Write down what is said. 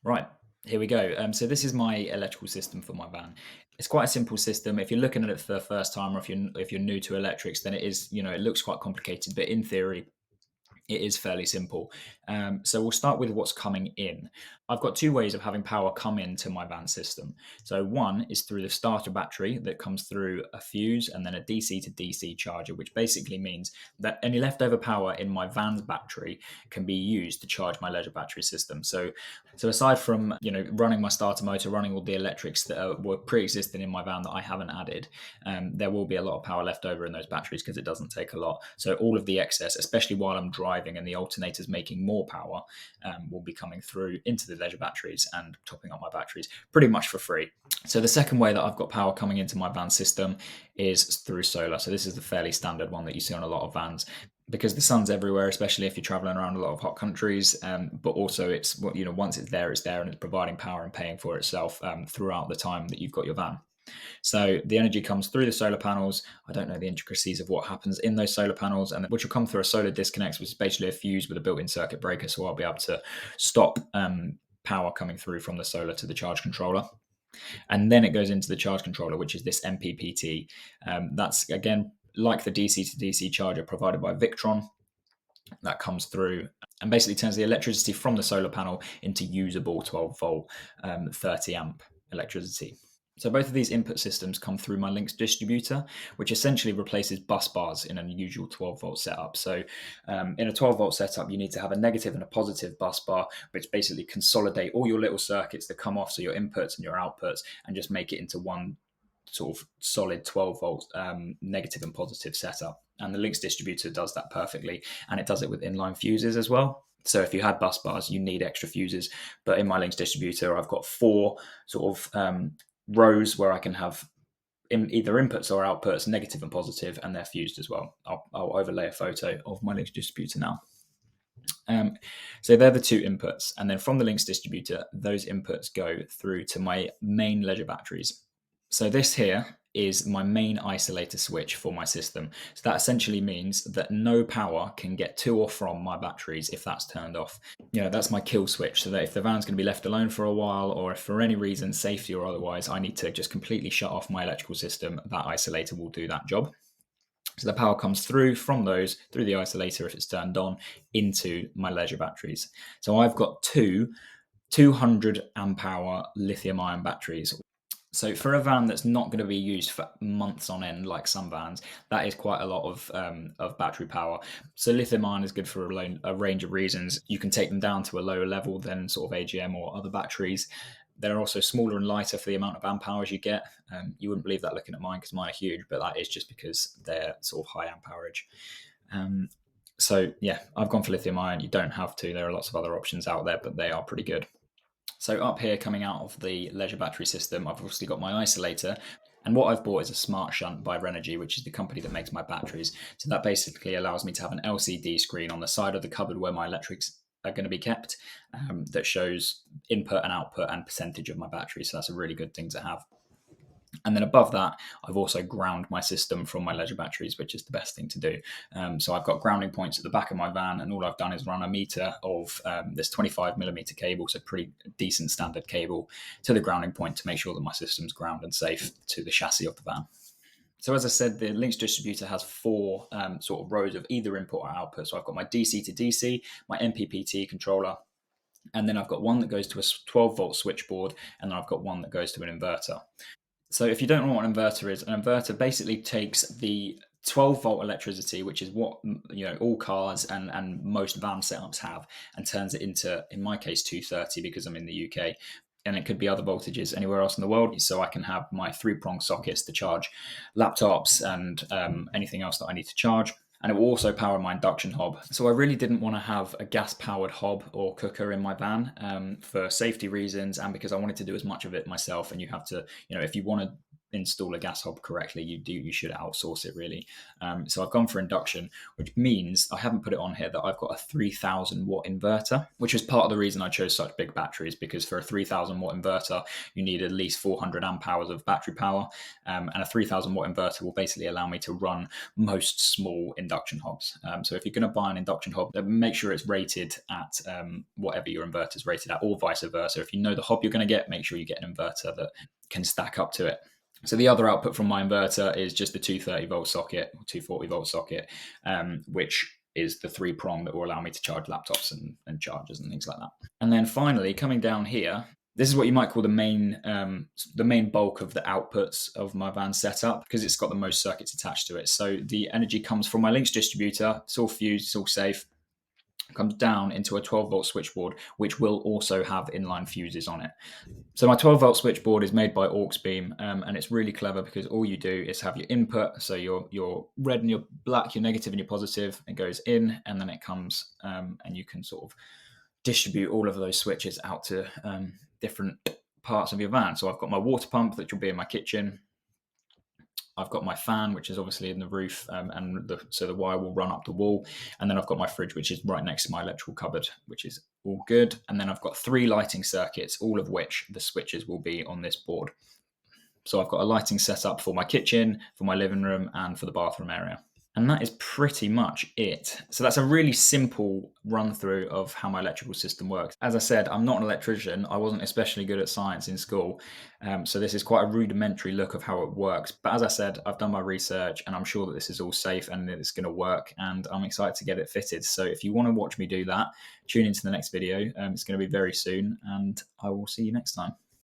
Right, here we go. So this is my electrical system for my van. It's quite a simple system. If you're looking at it for the first time, or if you're new to electrics, then it is, it looks quite complicated, but in theory, it is fairly simple. So we'll start with what's coming in. I've got two ways of having power come into my van system. So one is through the starter battery that comes through a fuse and then a DC to DC charger, which basically means that any leftover power in my van's battery can be used to charge my leisure battery system. So aside from running my starter motor, running all the electrics that were pre-existing in my van that I haven't added, there will be a lot of power left over in those batteries because it doesn't take a lot. So all of the excess, especially while I'm driving and the alternator's making more power, will be coming through into the leisure batteries and topping up my batteries pretty much for free. So the second way that I've got power coming into my van system is through solar. So this is the fairly standard one that you see on a lot of vans, because the sun's everywhere, especially if you're traveling around a lot of hot countries. But also, it's once it's there, and it's providing power and paying for itself throughout the time that you've got your van. So the energy comes through the solar panels. I don't know the intricacies of what happens in those solar panels, and which will come through a solar disconnect, which is basically a fuse with a built-in circuit breaker. So I'll be able to stop power coming through from the solar to the charge controller. And then it goes into the charge controller, which is this MPPT. That's, again, like the DC to DC charger provided by Victron. That comes through and basically turns the electricity from the solar panel into usable 12 volt, 30 amp electricity. So both of these input systems come through my Lynx distributor, which essentially replaces bus bars in a usual 12 volt setup. So in a 12 volt setup, you need to have a negative and a positive bus bar, which basically consolidate all your little circuits that come off, so your inputs and your outputs, and just make it into one sort of solid 12 volt negative and positive setup. And the Lynx distributor does that perfectly, and it does it with inline fuses as well. So if you had bus bars, you need extra fuses. But in my Lynx distributor, I've got four sort of rows where I can have either inputs or outputs, negative and positive, and they're fused as well. I'll overlay a photo of my Lynx distributor now. So they're the two inputs. And then from the Lynx distributor, those inputs go through to my main leisure batteries. So this here is my main isolator switch for my system. So that essentially means that no power can get to or from my batteries if that's turned off. That's my kill switch, so that if the van's going to be left alone for a while, or if for any reason, safety or otherwise, I need to just completely shut off my electrical system, that isolator will do that job. So the power comes through from those, through the isolator if it's turned on, into my leisure batteries. So I've got two 200 amp hour lithium ion batteries. So for a van that's not going to be used for months on end, like some vans, that is quite a lot of battery power. So lithium ion is good for a range of reasons. You can take them down to a lower level than sort of AGM or other batteries. They're also smaller and lighter for the amount of amp hours you get. You wouldn't believe that looking at mine, because mine are huge, but that is just because they're sort of high amp hourage. So yeah, I've gone for lithium ion. You don't have to. There are lots of other options out there, but they are pretty good. So up here, coming out of the leisure battery system, I've obviously got my isolator. And what I've bought is a smart shunt by Renogy, which is the company that makes my batteries. So that basically allows me to have an LCD screen on the side of the cupboard where my electrics are going to be kept, that shows input and output and percentage of my battery. So that's a really good thing to have. And then above that, I've also ground my system from my leisure batteries, which is the best thing to do. So I've got grounding points at the back of my van, and all I've done is run a meter of this 25 millimeter cable, so pretty decent standard cable, to the grounding point to make sure that my system's ground and safe to the chassis of the van. So as I said, the Lynx distributor has four sort of rows of either input or output. So I've got my DC to DC, my MPPT controller, and then I've got one that goes to a 12 volt switchboard, and then I've got one that goes to an inverter. So if you don't know what an inverter is, an inverter basically takes the 12 volt electricity, which is what all cars and most van setups have, and turns it into, in my case, 230, because I'm in the UK. And it could be other voltages anywhere else in the world. So I can have my 3-prong sockets to charge laptops and anything else that I need to charge. And it will also power my induction hob. So I really didn't want to have a gas-powered hob or cooker in my van, for safety reasons, and because I wanted to do as much of it myself. And you have to, if you want to install a gas hob correctly, you should outsource it really. So I've gone for induction, which means I haven't put it on here that I've got a 3000 watt inverter, which is part of the reason I chose such big batteries, because for a 3000 watt inverter you need at least 400 amp hours of battery power, and a 3000 watt inverter will basically allow me to run most small induction hobs. So if you're going to buy an induction hob, make sure it's rated at whatever your inverter is rated at, or vice versa. If you know the hob you're going to get, make sure you get an inverter that can stack up to it. So the other output from my inverter is just the 230 volt socket, or 240 volt socket, which is the 3-prong that will allow me to charge laptops and chargers and things like that. And then finally, coming down here, this is what you might call the main bulk of the outputs of my van setup, because it's got the most circuits attached to it. So the energy comes from my Lynx distributor. It's all fused, it's all safe. It comes down into a 12 volt switchboard, which will also have inline fuses on it. So my 12 volt switchboard is made by Auxbeam, and it's really clever because all you do is have your input, so your red and your black, your negative and your positive, it goes in, and then it comes, and you can sort of distribute all of those switches out to different parts of your van. So I've got my water pump, which will be in my kitchen. I've got my fan, which is obviously in the roof, so the wire will run up the wall. And then I've got my fridge, which is right next to my electrical cupboard, which is all good. And then I've got 3 lighting circuits, all of which the switches will be on this board. So I've got a lighting setup for my kitchen, for my living room, and for the bathroom area. And that is pretty much it. So that's a really simple run through of how my electrical system works. As I said, I'm not an electrician. I wasn't especially good at science in school. So this is quite a rudimentary look of how it works. But as I said, I've done my research and I'm sure that this is all safe and that it's going to work. And I'm excited to get it fitted. So if you want to watch me do that, tune into the next video. It's going to be very soon and I will see you next time.